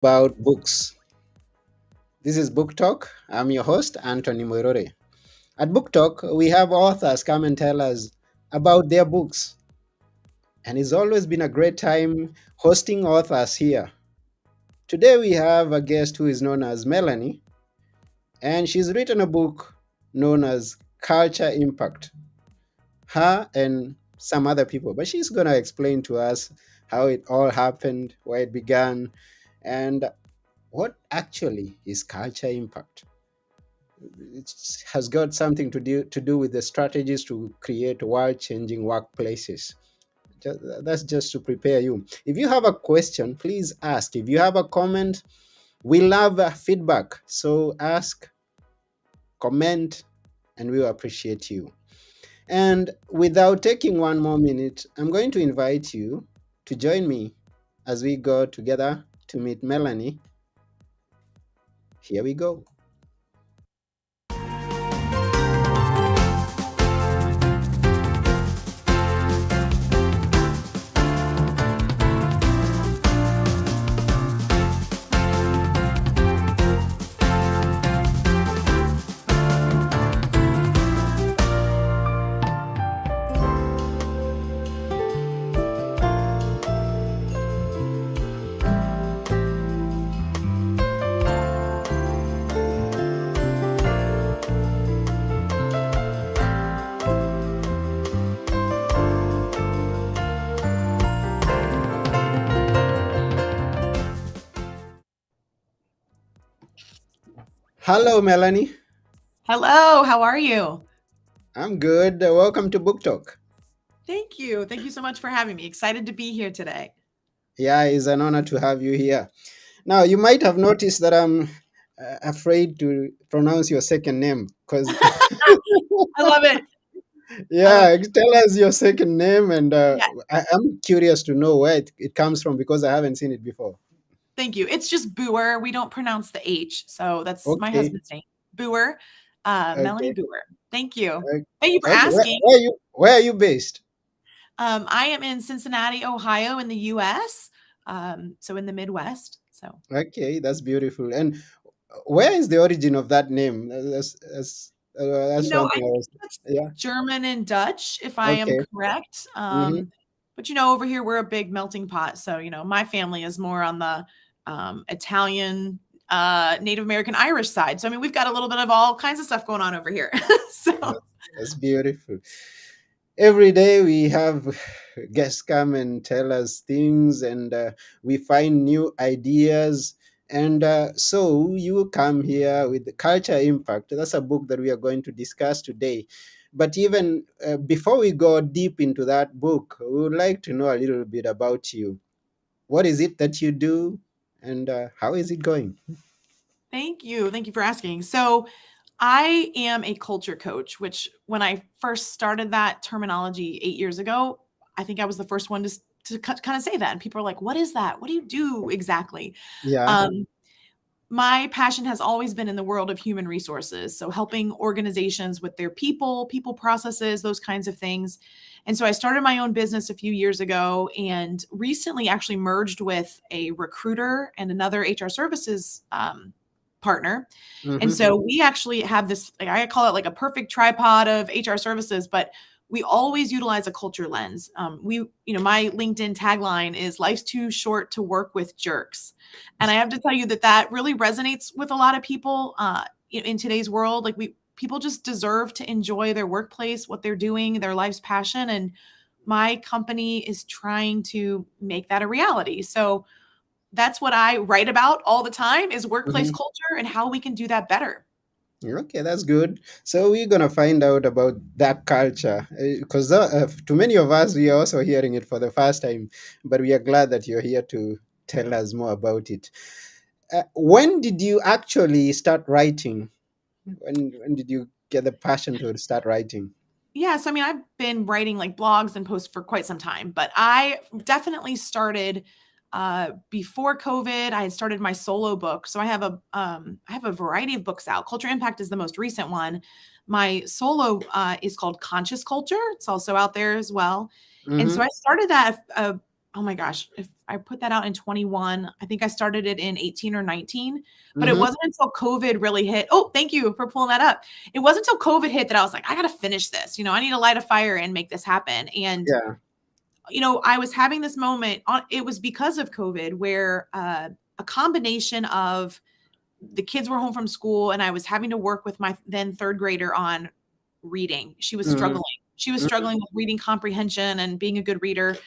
about books. This is Book Talk. I'm your host, Anthony Moirore. At Book Talk, we have authors come and tell us about their books. And it's always been a great time hosting authors here. Today, we have a guest who is known as Melanie, and she's written a book known as Culture Impact. Her and some other people, but she's going to explain to us how it all happened, where it began, and what actually is culture impact. It has got something to do with the strategies to create world-changing workplaces. That's just to prepare you. If you have a question, please ask. If you have a comment, we love feedback. So ask, comment, and we will appreciate you. And without taking one more minute, I'm going to invite you to join me as we go together to meet Melanie. Here we go. Hello, Melanie. Hello, how are you? I'm good. Welcome to Book Talk. Thank you. Thank you so much for having me. Excited to be here today. Yeah, it's an honor to have you here. Now, you might have noticed that I'm afraid to pronounce your second name because, I love it. I love yeah, it. tell us your second name, and Yeah, I'm curious to know where it comes from because I haven't seen it before. thank you. It's just Booher. We don't pronounce the H, so that's my Okay, husband's name. Booher, Melanie okay, Booher. Thank you. okay. Thank you for Okay. Where, asking. where are you? Where are you based? I am in Cincinnati, Ohio, in the U.S., so in the Midwest. So Okay, that's beautiful. And where is the origin of that name? That's one I thing I think was. that's Yeah. German and Dutch, if I am Okay. correct. Mm-hmm. But over here we're a big melting pot. So my family is more on the Italian, Native American, Irish side. So I mean, we've got a little bit of all kinds of stuff going on over here. so That's beautiful. Every day we have guests come and tell us things, and we find new ideas. And so you come here with the Culture Impact. That's a book that we are going to discuss today. But even before we go deep into that book, we would like to know a little bit about you. What is it that you do, and how is it going? thank you, thank you for asking. So I am a culture coach, which when I first started that terminology 8 years ago, I think I was the first one to kind of say that, and people are like, "What is that? What do you do exactly?" Yeah. Um, my passion has always been in the world of human resources. So helping organizations with their people processes, those kinds of things. And so I started my own business a few years ago and recently actually merged with a recruiter and another HR services partner. And Mm-hmm. so we actually have this, like, I call it like a perfect tripod of HR services, but we always utilize a culture lens. My LinkedIn tagline is life's too short to work with jerks. And I have to tell you that that really resonates with a lot of people in today's world. Like people just deserve to enjoy their workplace, what they're doing, their life's passion. And my company is trying to make that a reality. So that's what I write about all the time is workplace culture and how we can do that better. Okay, that's good. So we're gonna find out about that culture because to many of us, we are also hearing it for the first time. But we are glad that you're here to tell us more about it. When did you actually start writing? When did you get the passion to start writing? Yes, I mean, I've been writing like blogs and posts for quite some time, but I definitely started before COVID. I had started my solo book, so I have a variety of books out. Culture Impact is the most recent one. My solo is called Conscious Culture. It's also out there as well. And so Mm-hmm. I started that. Oh my gosh, if I put that out in 21. I think I started it in 18 or 19, but it Mm-hmm. wasn't until COVID really hit. Oh, thank you for pulling that up. It wasn't until COVID hit that I was like, I got to finish this. I need to light a fire and make this happen. And Yeah. I was having this moment it was because of COVID where a combination of the kids were home from school and I was having to work with my then third grader on reading. She was Mm-hmm. struggling. She was struggling with reading comprehension and being a good reader.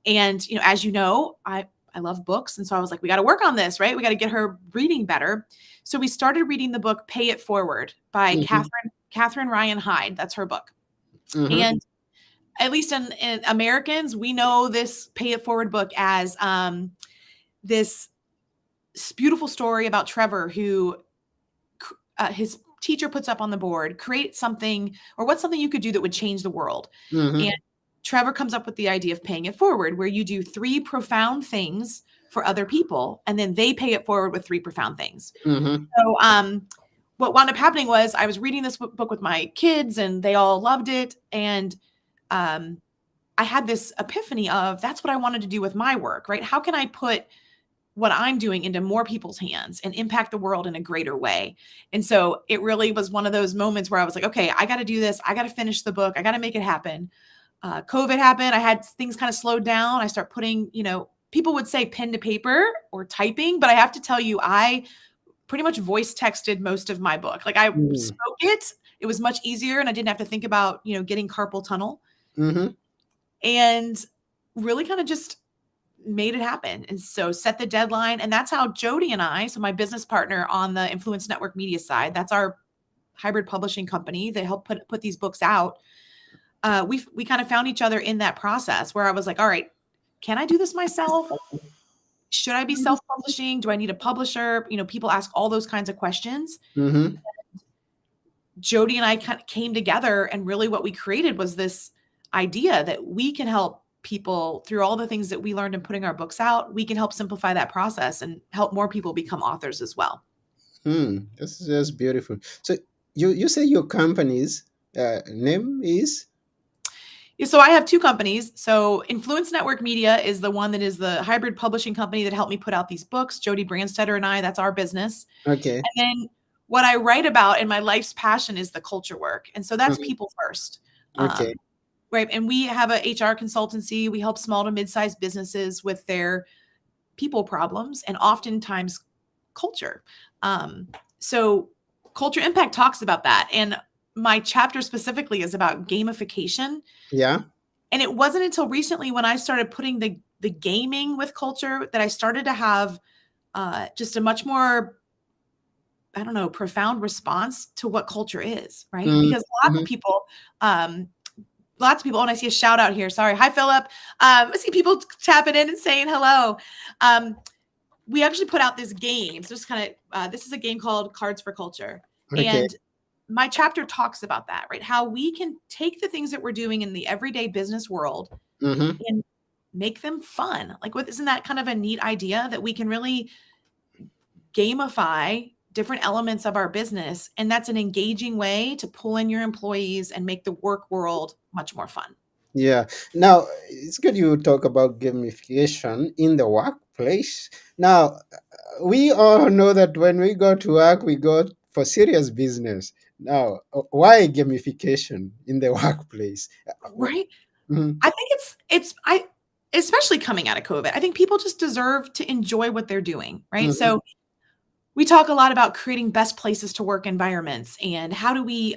And, as you know, I love books. And so I was like, we got to work on this, right? We got to get her reading better. So we started reading the book Pay It Forward by Mm-hmm. Catherine Ryan Hyde. That's her book. Mm-hmm. And at least in Americans, we know this Pay It Forward book as this beautiful story about Trevor who his teacher puts up on the board, create something, or what's something you could do that would change the world. And Mm-hmm. Trevor comes up with the idea of paying it forward, where you do 3 profound things for other people, and then they pay it forward with 3 profound things. Mm-hmm. So, what wound up happening was I was reading this book with my kids, and they all loved it. And I had this epiphany of that's what I wanted to do with my work, right? How can I put what I'm doing into more people's hands and impact the world in a greater way? And so it really was one of those moments where I was like, okay, I got to do this. I got to finish the book. I got to make it happen. COVID happened. I had things kind of slowed down. I start putting, people would say pen to paper or typing, but I have to tell you, I pretty much voice texted most of my book. Like I Mm-hmm. spoke it. It was much easier and I didn't have to think about, getting carpal tunnel Mm-hmm. and really kind of just made it happen. And so set the deadline. And that's how Jody and I, so my business partner on the Influence Network Media side, that's our hybrid publishing company. They help put these books out. We kind of found each other in that process where I was like, all right, can I do this myself? Should I be self-publishing? Do I need a publisher? People ask all those kinds of questions. Mm-hmm. Jody and I kind of came together, and really what we created was this idea that we can help people through all the things that we learned in putting our books out. We can help simplify that process and help more people become authors as well. That's just beautiful. So you say your company's name is So I have 2 companies. So Influence Network Media is the one that is the hybrid publishing company that helped me put out these books. Jody Brandstetter and I, that's our business. okay. And then what I write about in my life's passion is the culture work. And so that's Mhm. people first. Okay. Right. And we have a HR consultancy. We help small to mid-sized businesses with their people problems and oftentimes culture. So Culture Impact talks about that. And my chapter specifically is about gamification. Yeah. And it wasn't until recently when I started putting the gaming with culture that I started to have just a much more, I don't know, profound response to what culture is, right? Because Mm-hmm. lots of people, and I see a shout out here. Sorry. Hi, Philip. I see people tapping in and saying hello. We actually put out this game. So just kind of, this is a game called Cards for Culture. Okay. And my chapter talks about that, right? How we can take the things that we're doing in the everyday business world Mm-hmm. and make them fun. Like, isn't that kind of a neat idea that we can really gamify different elements of our business? And that's an engaging way to pull in your employees and make the work world much more fun. Yeah. Now it's good you talk about gamification in the workplace. Now we all know that when we go to work, we go for serious business. Now, why gamification in the workplace? Right. Mhm. I think I especially coming out of COVID, I think people just deserve to enjoy what they're doing, right? Mhm. So we talk a lot about creating best places to work environments and how do we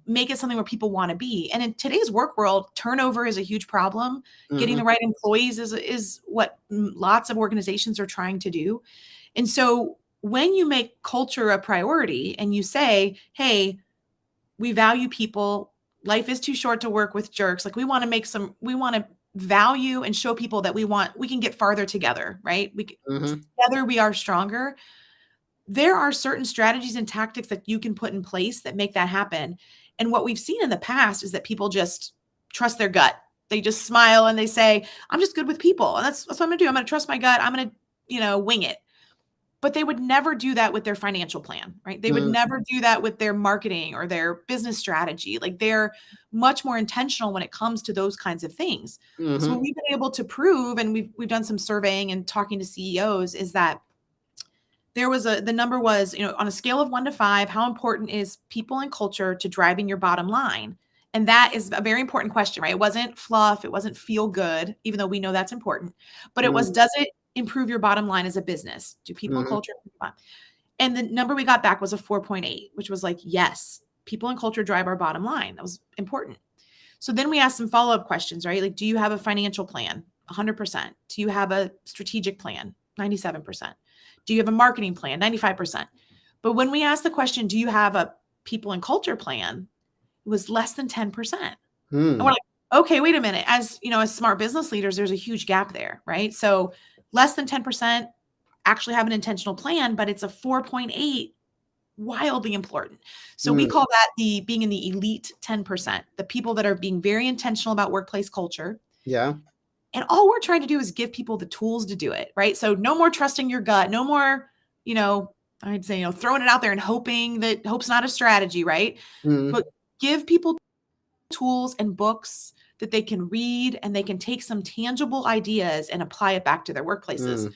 make it something where people want to be. And in today's work world, turnover is a huge problem. Getting Mhm. the right employees is what lots of organizations are trying to do. And so when you make culture a priority and you say, hey, we value people, life is too short to work with jerks. Like we want to value and show people that we can get farther together, right? Mhm. Together we are stronger. There are certain strategies and tactics that you can put in place that make that happen. And what we've seen in the past is that people just trust their gut. They just smile and they say, I'm just good with people. And that's what I'm going to do. I'm going to trust my gut. I'm going to, wing it. but they would never do that with their financial plan, right? They would Mm, never do that with their marketing or their business strategy. Like they're much more intentional when it comes to those kinds of things. So what mhm, we've been able to prove, and we've done some surveying and talking to CEOs, is that the number was, on a scale of 1 to 5, how important is people and culture to driving your bottom line? And that is a very important question, right? It wasn't fluff, it wasn't feel good, even though we know that's important, but it was, mm, does it improve your bottom line as a business? Do people and mhm, culture? And the number we got back was a 4.8, which was like, yes, people and culture drive our bottom line. That was important. So then we asked some follow-up questions, right? Like, do you have a financial plan? 100%. Do you have a strategic plan? 97%. Do you have a marketing plan? 95%. But when we asked the question, do you have a people and culture plan? It was less than 10%. And we're mm, like, okay, wait a minute. As smart business leaders, there's a huge gap there, right? So less than 10% actually have an intentional plan, but it's a 4.8, wildly important. So we mm, call that the being in the elite 10%, the people that are being very intentional about workplace culture. yeah, And all we're trying to do is give people the tools to do it, right? So no more trusting your gut, no more, you know, I'd say, throwing it out there and hoping that hope's not a strategy, right? mm, But give people tools and books that they can read and they can take some tangible ideas and apply it back to their workplaces. mm.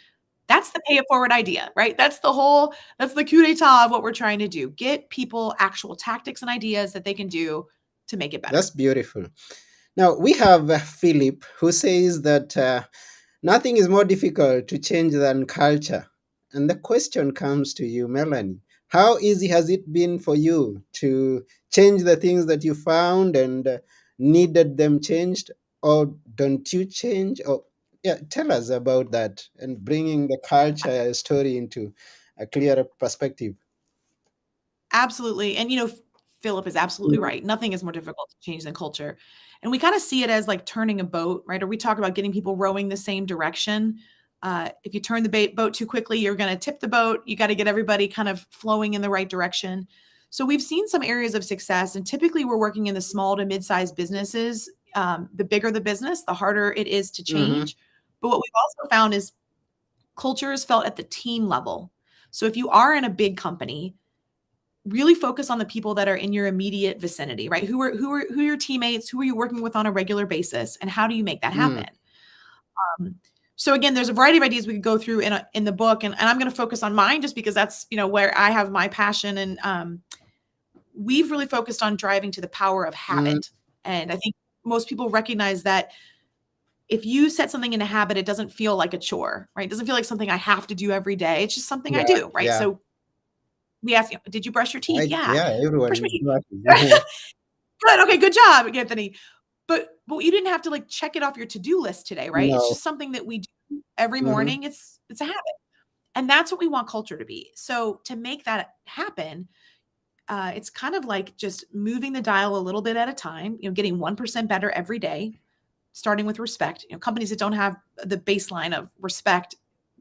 That's the pay it forward idea, right? That's the coup d'etat of what we're trying to do. Get people actual tactics and ideas that they can do to make it better. That's beautiful. Now we have Philip who says that nothing is more difficult to change than culture. And the question comes to you, Melanie. How easy has it been for you to change the things that you found and needed them changed? Or don't you change? Or yeah, tell us about that and bringing the culture story into a clearer perspective. Absolutely. And Philip is absolutely Mhm, right. Nothing is more difficult to change than culture. And we kind of see it as like turning a boat, right? Or we talk about getting people rowing the same direction. If you turn the boat too quickly, you're going to tip the boat. You got to get everybody kind of flowing in the right direction. So we've seen some areas of success, and typically we're working in the small to mid-sized businesses. The bigger the business, the harder it is to mhm, change. But what we've also found is culture is felt at the team level. So if you are in a big company, really focus on the people that are in your immediate vicinity, right? Who are your teammates? Who are you working with on a regular basis? And how do you make that mm, happen? Um, so again, there's a variety of ideas we could go through in the book, and I'm going to focus on mine just because that's where I have my passion, and we've really focused on driving to the power of mm, habit. And I think most people recognize that if you set something in a habit, it doesn't feel like a chore, right? It doesn't feel like something I have to do every day. It's just something I yeah, do, right? yeah. So we ask you, did you brush your teeth? Yeah. Yeah, everyone Brush my is teeth. brushes. Good. Okay. Good job, Anthony. But you didn't have to like check it off your to-do list today, right? It's No. just something that we do every Mhm, morning. It's a habit. And that's what we want culture to be. So to make that happen, it's kind of like just moving the dial a little bit at a time, getting 1% better every day, starting with respect. Companies that don't have the baseline of respect,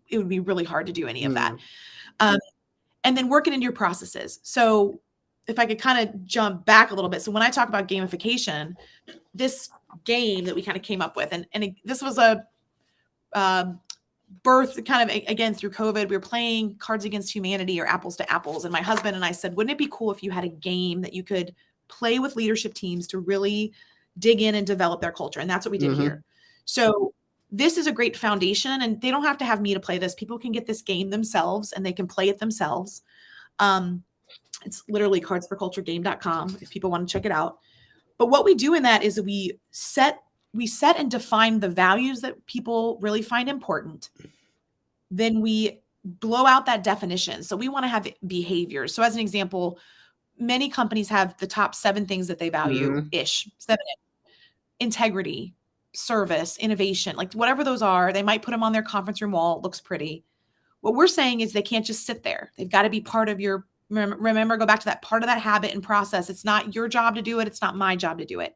it would be really hard to do any of that. mm, Um, and then working into your processes. So if I could kind of jump back a little bit. So when I talk about gamification, this game that we kind of came up with, and this was a um, birth kind of again through COVID. We were playing Cards Against Humanity or Apples to Apples, and my husband and I said, wouldn't it be cool if you had a game that you could play with leadership teams to really dig in and develop their culture? And that's what we did mhm, here. So this is a great foundation, and they don't have to have me to play this. People can get this game themselves and they can play it themselves. Um, it's literally cardsforculturegame.com if people want to check it out. But what we do in that is we set and define the values that people really find important. Then we blow out that definition. So we want to have behaviors. So as an example, many companies have the top 7 things that they value mhm, ish. 7: integrity, service, innovation, like whatever those are, they might put them on their conference room wall. It looks pretty. What we're saying is they can't just sit there. They've got to be part of your, remember, go back to that part of that habit and process. It's not your job to do it. It's not my job to do it.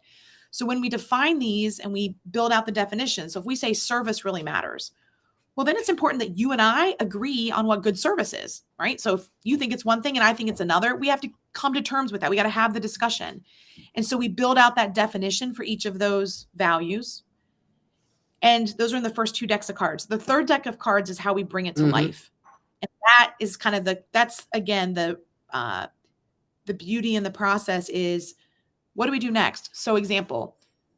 So when we define these and we build out the definition, so if we say service really matters, well, then it's important that you and I agree on what good service is, right? So if you think it's one thing and I think it's another, we have to come to terms with that. We got to have the discussion. And so we build out that definition for each of those values. And those are in the first 2 decks of cards. The third deck of cards is how we bring it to mhm, life. And that is kind of that's again the beauty in the process is, what do we do next? So example,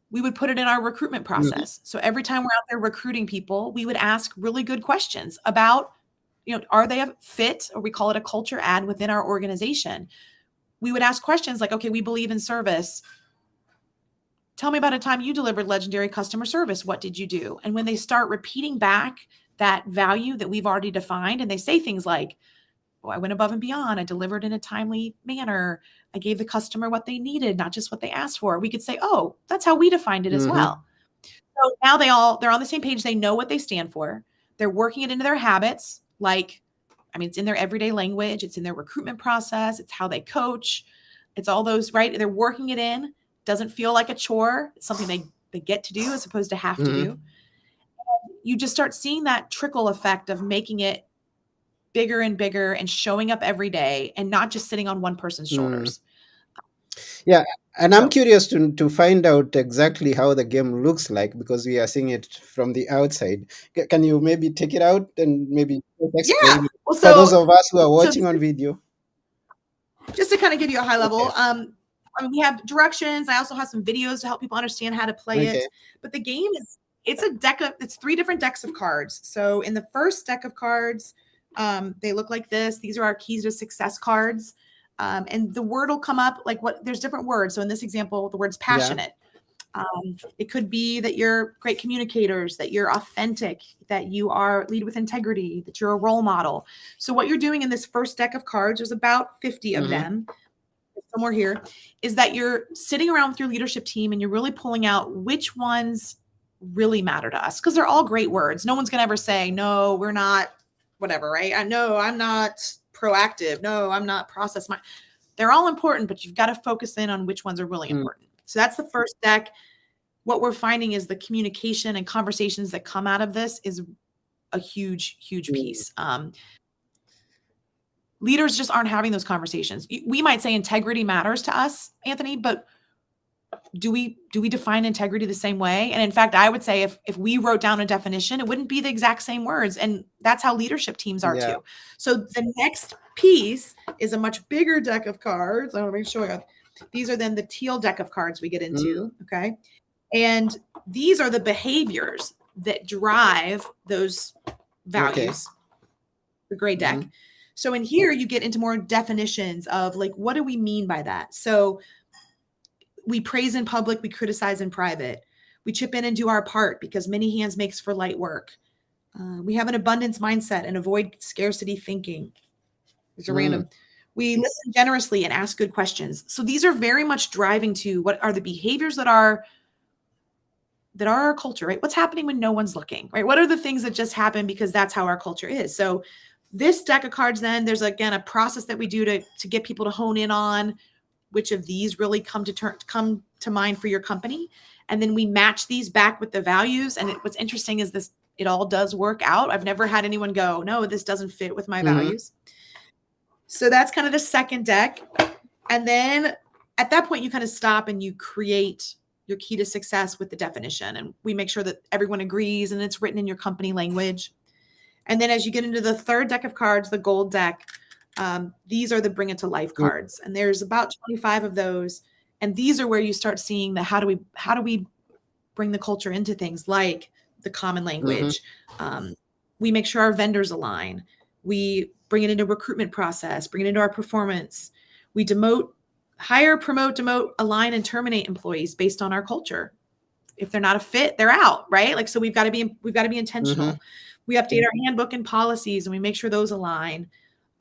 we would put it in our recruitment Mhm. process. So every time we're out there recruiting people, we would ask really good questions about, are they a fit, or we call it a culture ad within our organization. We would ask questions like, okay, we believe in service. Tell me about a time you delivered legendary customer service. What did you do? And when they start repeating back that value that we've already defined, and they say things like, oh, I went above and beyond, I delivered in a timely manner, I gave the customer what they needed, not just what they asked for. We could say, oh, that's how we defined it as Mhm. well. So now they're on the same page. They know what they stand for. They're working it into their habits. Like, I mean, it's in their everyday language. It's in their recruitment process. It's how they coach. It's all those, right? They're working it in. Doesn't feel like a chore. It's something they get to do as opposed to have to do. Mhm. You just start seeing that trickle effect of making it bigger and bigger and showing up every day and not just sitting on one person's Mm. shoulders. Yeah, and I'm So, curious to find out exactly how the game looks like because we are seeing it from the outside. Can you maybe take it out and maybe just yeah. explain it Well, for those of us who are so watching on video? just to kind of give you a high Okay. level, I mean, we have directions. I also have some videos to help people understand how to play Okay. it. But the game is, it's three different decks of cards. So in the first deck of cards, they look like this. These are our keys to success cards. And the word will come up like there's different words. So in this example, the word's Yeah. passionate. It could be that you're great communicators, that you're authentic, that you are lead with integrity, that you're a role model. So what you're doing in this first deck of cards, there's about 50 of Mhm. them, somewhere here, is that you're sitting around with your leadership team and you're really pulling out which ones really matter to us, because they're all great words. No one's going to ever say, no, we're not, whatever, right? I know I'm not proactive. No, I'm not process. They're all important, but you've got to focus in on which ones are really Mm. important. So that's the first deck. What we're finding is the communication and conversations that come out of this is a huge, huge Mm. piece. Leaders just aren't having those conversations. We might say integrity matters to us, Anthony, but do we define integrity the same way? And in fact, I would say if we wrote down a definition, it wouldn't be the exact same words. And that's how leadership teams are Yeah. too. So the next piece is a much bigger deck of cards. I want to make sure these are then the teal deck of cards we get Mm. into. Okay. And these are the behaviors that drive those Okay. values, the gray deck. Mhm. So in here, you get into more definitions of like, what do we mean by that? So we praise in public, we criticize in private. We chip in and do our part because many hands makes for light work. We have an abundance mindset and avoid scarcity thinking. These are Mm. random. We listen generously and ask good questions. So these are very much driving to what are the behaviors that are our culture, right? What's happening when no one's looking, right? What are the things that just happen because that's how our culture is? So this deck of cards, then there's again a process that we do to get people to hone in on which of these really come to mind for your company, and then we match these back with the values. And what's interesting is this, it all does work out. I've never had anyone go, no, this doesn't fit with my Mhm. values. So that's kind of the second deck. And then at that point, you kind of stop and you create your key to success with the definition. And we make sure that everyone agrees and it's written in your company language. And then as you get into the third deck of cards, the gold deck, these are the bring it to life Mm. cards. And there's about 25 of those. And these are where you start seeing the how do we bring the culture into things like the common Mhm. language. We make sure our vendors align. We bring it into recruitment process, bring it into our performance. We demote, hire, promote, demote, align, and terminate employees based on our culture. If they're not a fit, they're out, right? Like, so we've got to be Mhm. intentional. We update our handbook and policies and we make sure those align.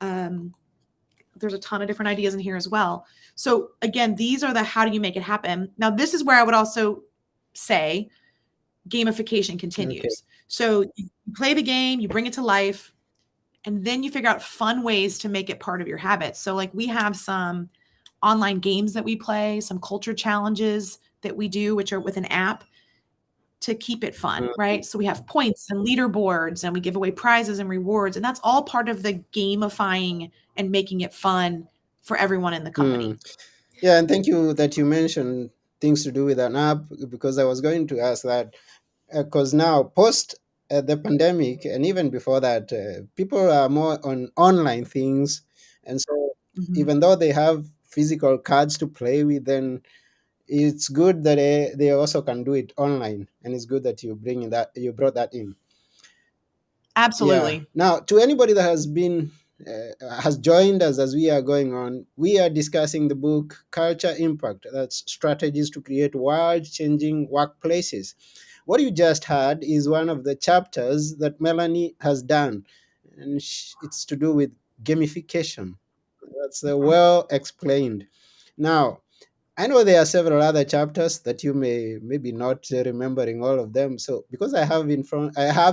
Um, there's a ton of different ideas in here as well. So again, these are the how do you make it happen. Now, this is where I would also say gamification Okay. continues. So you play the game, you bring it to life, and then you figure out fun ways to make it part of your habits. So like we have some online games that we play, some culture challenges that we do, which are with an app to keep it fun, Mm. right? So we have points and leaderboards and we give away prizes and rewards. And that's all part of the gamifying and making it fun for everyone in the company. Mm. Yeah, and thank you that you mentioned things to do with an app because I was going to ask that because now post the pandemic, and even before that, people are more on online things, and so Mhm. even though they have physical cards to play with, then it's good that they also can do it online, and it's good that you brought that in. Yeah. Absolutely. Now, to anybody that has joined us as we are going on, we are discussing the book Culture Impact. That's strategies to create world-changing workplaces. What you just heard is one of the chapters that Melanie has done, and it's to do with gamification. That's well explained. Now, I know there are several other chapters that you may maybe not remembering all of them. So because I have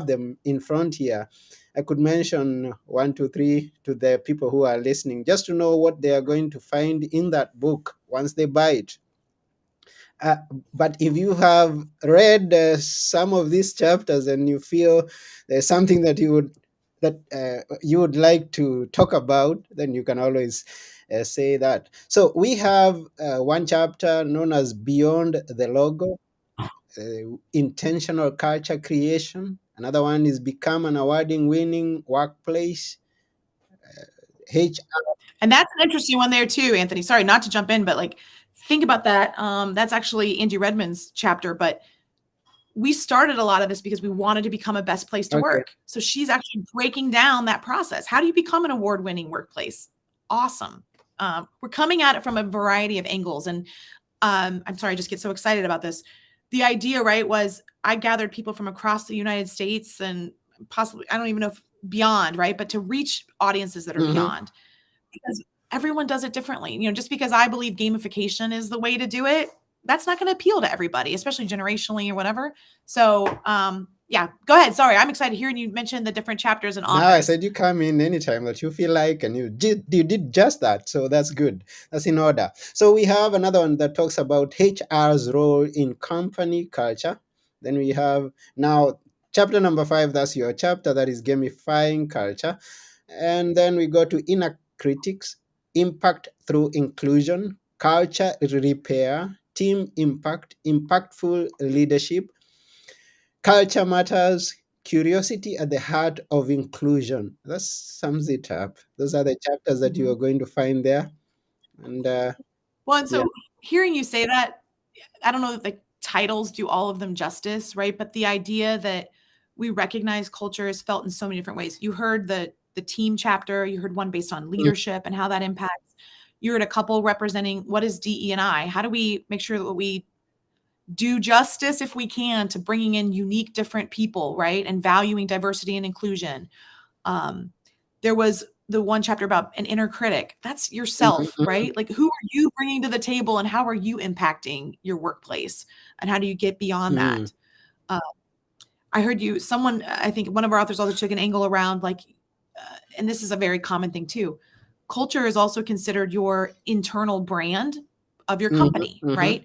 them in front here, I could mention one, two, three to the people who are listening, just to know what they are going to find in that book once they buy it. Uh, but if you have read some of these chapters and you feel there's something that you would like to talk about, then you can always say that. So we have one chapter known as Beyond the Logo, Intentional Culture Creation. Another one is Become an Awarding Winning Workplace. HR. And that's an interesting one there too, Anthony. Sorry, not to jump in, but like think about that. That's actually Angie Redmond's chapter, but we started a lot of this because we wanted to become a best place to Okay. work. So she's actually breaking down that process. How do you become an award-winning workplace? Awesome. We're coming at it from a variety of angles. And I'm sorry, I just get so excited about this. The idea, right, was I gathered people from across the United States and possibly, I don't even know if beyond, right, but to reach audiences that are Hmm. beyond because everyone does it differently. You know, just because I believe gamification is the way to do it, that's not going to appeal to everybody, especially generationally or whatever. So, yeah, go ahead. Sorry, I'm excited hearing you mention the different chapters and Now I authors. said you come in anytime that you feel like, and you did just that. So that's good. That's in order. So we have another one that talks about HR's role in company culture. Then we have now chapter number 5. That's your chapter, that is gamifying culture. And then we go to inner critics, impact through inclusion, culture repair, team impact, impactful leadership, culture matters, curiosity at the heart of inclusion. That sums it up. Those are the chapters that you Mhm. are going to find there. And Well, and yeah. so hearing you say that, I don't know that the titles do all of them justice, right? But the idea that we recognize culture is felt in so many different ways. You heard the team chapter, you heard one based on Mm, leadership and how that impacts. You heard a couple representing what is DE and I. How do we make sure that we do justice if we can to bringing in unique different people, right? And valuing diversity and inclusion. Um, there was the one chapter about an inner critic. That's mhm, yourself, mhm, right? Like who are you bringing to the table and how are you impacting your workplace? And how do you get beyond mm, that? Uh, I heard you, someone, I think one of our authors also took an angle around like, and this is a very common thing too. Culture is also considered your internal brand of your mhm, company, mhm, right?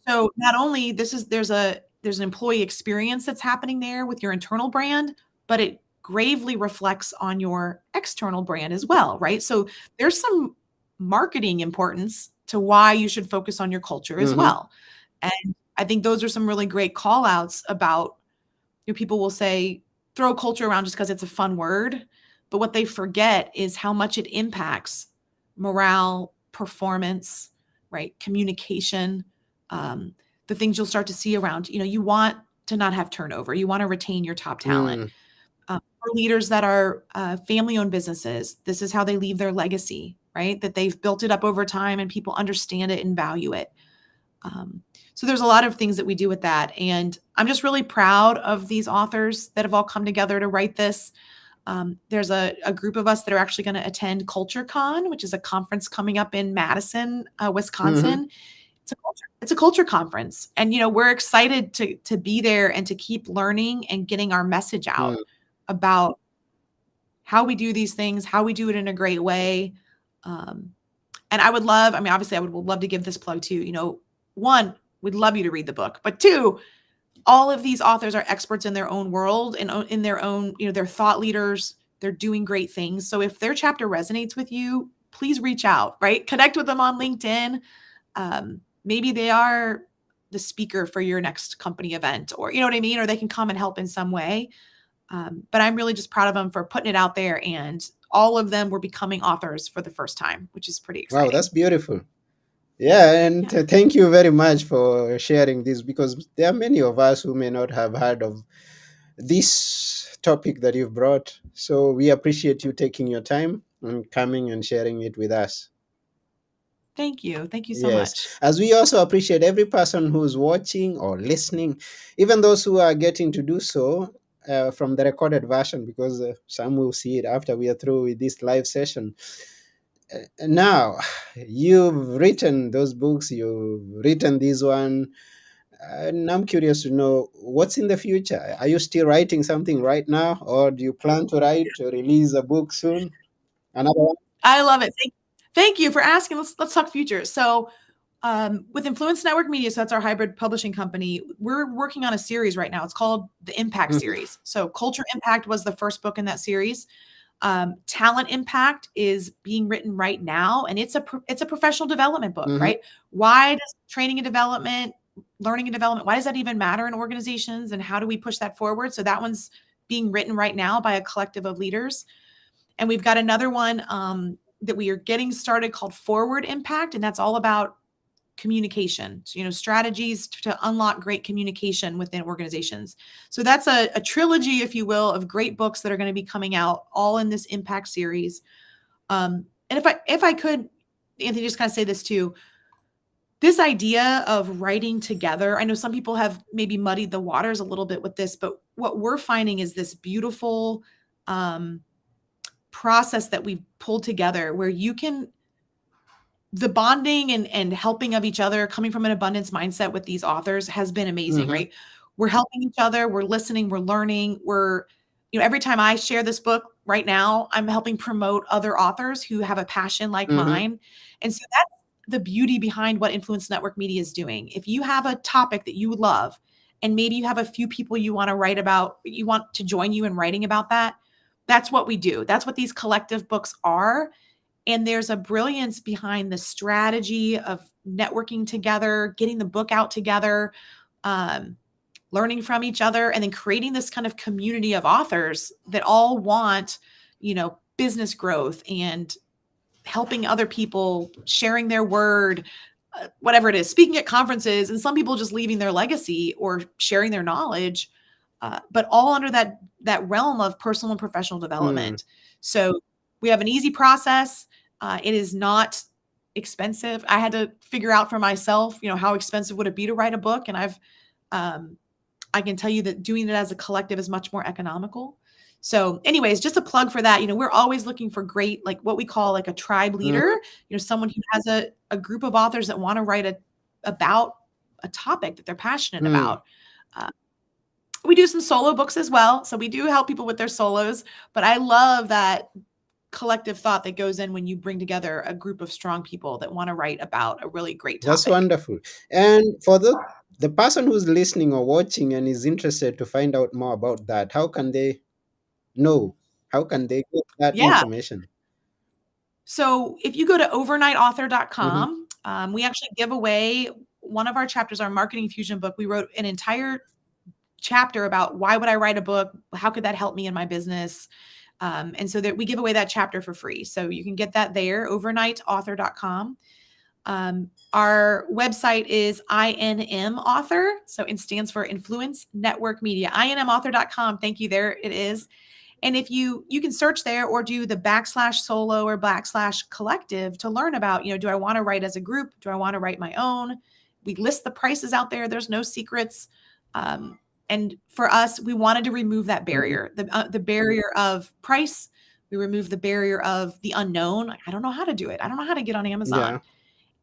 So not only there's an employee experience that's happening there with your internal brand, but it gravely reflects on your external brand as well, right? So there's some marketing importance to why you should focus on your culture as mhm, well. And I think those are some really great call outs about people will say throw culture around just because it's a fun word, but what they forget is how much it impacts morale, performance, right? Communication, um, the things you'll start to see around. You know, you want to not have turnover. You want to retain your top talent. mm, For leaders that are family-owned businesses, this is how they leave their legacy, right? That they've built it up over time and people understand it and value it. Um, so there's a lot of things that we do with that. And I'm just really proud of these authors that have all come together to write this. There's a group of us that are actually going to attend CultureCon, which is a conference coming up in Madison, mhm, Wisconsin. It's a culture conference. And, you know, we're excited to be there and to keep learning and getting our message mm, out about how we do these things, how we do it in a great way. Um, and I would love, I mean, obviously, I would love to give this plug too. You know, one, we'd love you to read the book, but two, all of these authors are experts in their own world and in their own, you know, they're thought leaders. They're doing great things. So if their chapter resonates with you, please reach out, right? Connect with them on LinkedIn. Maybe they are the speaker for your next company event, or you know what I mean, or they can come and help in some way. But I'm really just proud of them for putting it out there, and all of them were becoming authors for the first time, which is pretty Wow, that's exciting. beautiful. Yeah, and Yeah. thank you very much for sharing this, because there are many of us who may not have heard of this topic that you've brought. So we appreciate you taking your time and coming and sharing it with us. Thank you. Thank you so Yes, much. as we also appreciate every person who's watching or listening, even those who are getting to do so from the recorded version, because some will see it after we are through with this live session. Now, you've written those books, you've written this one, and I'm curious to know what's in the future. Are you still writing something right now, or do you plan to write or release a book soon? Another one? I love it. Thank you for asking. Let's talk future. So, with Influence Network Media, so that's our hybrid publishing company, we're working on a series right now. It's called the Impact Mhm, Series. So, Culture Impact was the first book in that series. Talent Impact is being written right now, and it's a professional development book, mhm, right? Why does training and development, learning and development, why does that even matter in organizations, and how do we push that forward? So that one's being written right now by a collective of leaders. And we've got another one that we are getting started called Forward Impact, and that's all about communication, so, strategies to unlock great communication within organizations. So that's a trilogy, if you will, of great books that are going to be coming out all in this Impact series. And if I could, Anthony, just kind of say this too, this idea of writing together, I know some people have maybe muddied the waters a little bit with this, but what we're finding is this beautiful um, process that we've pulled together where you can the bonding and helping of each other coming from an abundance mindset with these authors has been amazing, mhm, right? We're helping each other, we're listening, we're learning, every time I share this book right now, I'm helping promote other authors who have a passion like mhm, mine. And so that's the beauty behind what Influence Network Media is doing. If you have a topic that you love, and maybe you have a few people you want to write about, you want to join you in writing about that, that's what we do. That's what these collective books are. And there's a brilliance behind the strategy of networking together, getting the book out together, um, learning from each other, and then creating this kind of community of authors that all want, business growth and helping other people, sharing their word, whatever it is, speaking at conferences, and some people just leaving their legacy or sharing their knowledge, but all under that realm of personal and professional mm. development. So we have an easy process. It is not expensive. I had to figure out for myself, how expensive would it be to write a book, and um, I can tell you that doing it as a collective is much more economical. So, anyways, just a plug for that. We're always looking for great, like what we call like a tribe leader, Mhm. someone who has a group of authors that want to write about a topic that they're passionate Mm. about. Uh, we do some solo books as well. So we do help people with their solos, but I love that collective thought that goes in when you bring together a group of strong people that want to write about a really great That's topic. wonderful. And for the person who's listening or watching and is interested to find out more about that, how can they know? How can they get that Yeah. information? So if you go to Hmm. overnightauthor.com, we actually give away one of our chapters, our marketing fusion book. We wrote an entire chapter about why would I write a book? How could that help me in my business? And so that we give away that chapter for free. So you can get that there, overnightauthor.com. Our website is INM Author. So it stands for Influence Network Media. INMauthor.com. Thank you. There it is. And if you can search there or do the /solo or /collective to learn about, do I want to write as a group? Do I want to write my own? We list the prices out there. There's no secrets. Um, and for us, we wanted to remove that Hmm. barrier, the barrier of price. We remove the barrier of the unknown. I don't know how to do it. I don't know how to get on Yeah, Amazon.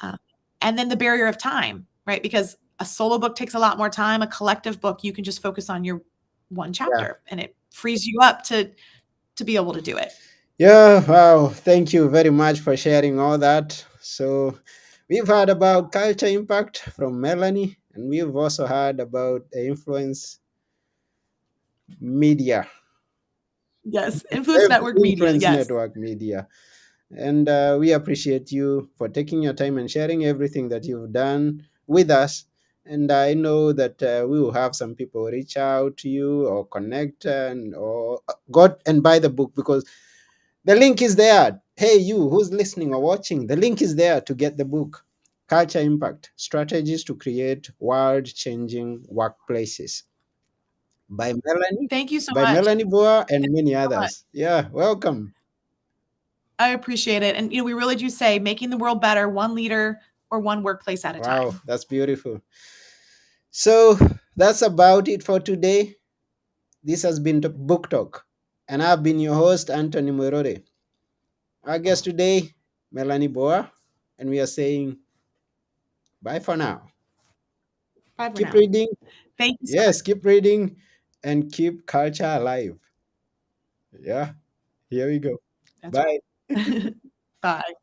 Uh, and then the barrier of time, right? Because a solo book takes a lot more time. A collective book, you can just focus on your one yeah, chapter, and it frees you up to be able to do it. yeah. Wow. Thank you very much for sharing all that. So, we've heard about culture impact from Melanie, and we've also heard about the influence media, Yes, Influence Network Media. influence Yes. network media. And we appreciate you for taking your time and sharing everything that you've done with us. And I know that we will have some people reach out to you or connect and or got and buy the book, because the link is there. Hey, you who's listening or watching, the link is there to get the book. Culture Impact: Strategies to Create World Changing Workplaces by Melanie, Thank you so by much. Melanie Booher and Thank many you so much. others. Yeah, welcome. I appreciate it. And we really do say making the world better, one leader or one workplace at a Wow, time. that's beautiful. So that's about it for today. This has been the Book Talk, and I've been your host, Anthony Morore. Our guest today, Melanie Booher, and we are saying bye for now. Bye for Keep now. reading. Thank you so much. Yes, keep reading and keep culture alive. Yeah, here we go. That's Bye. right. Bye.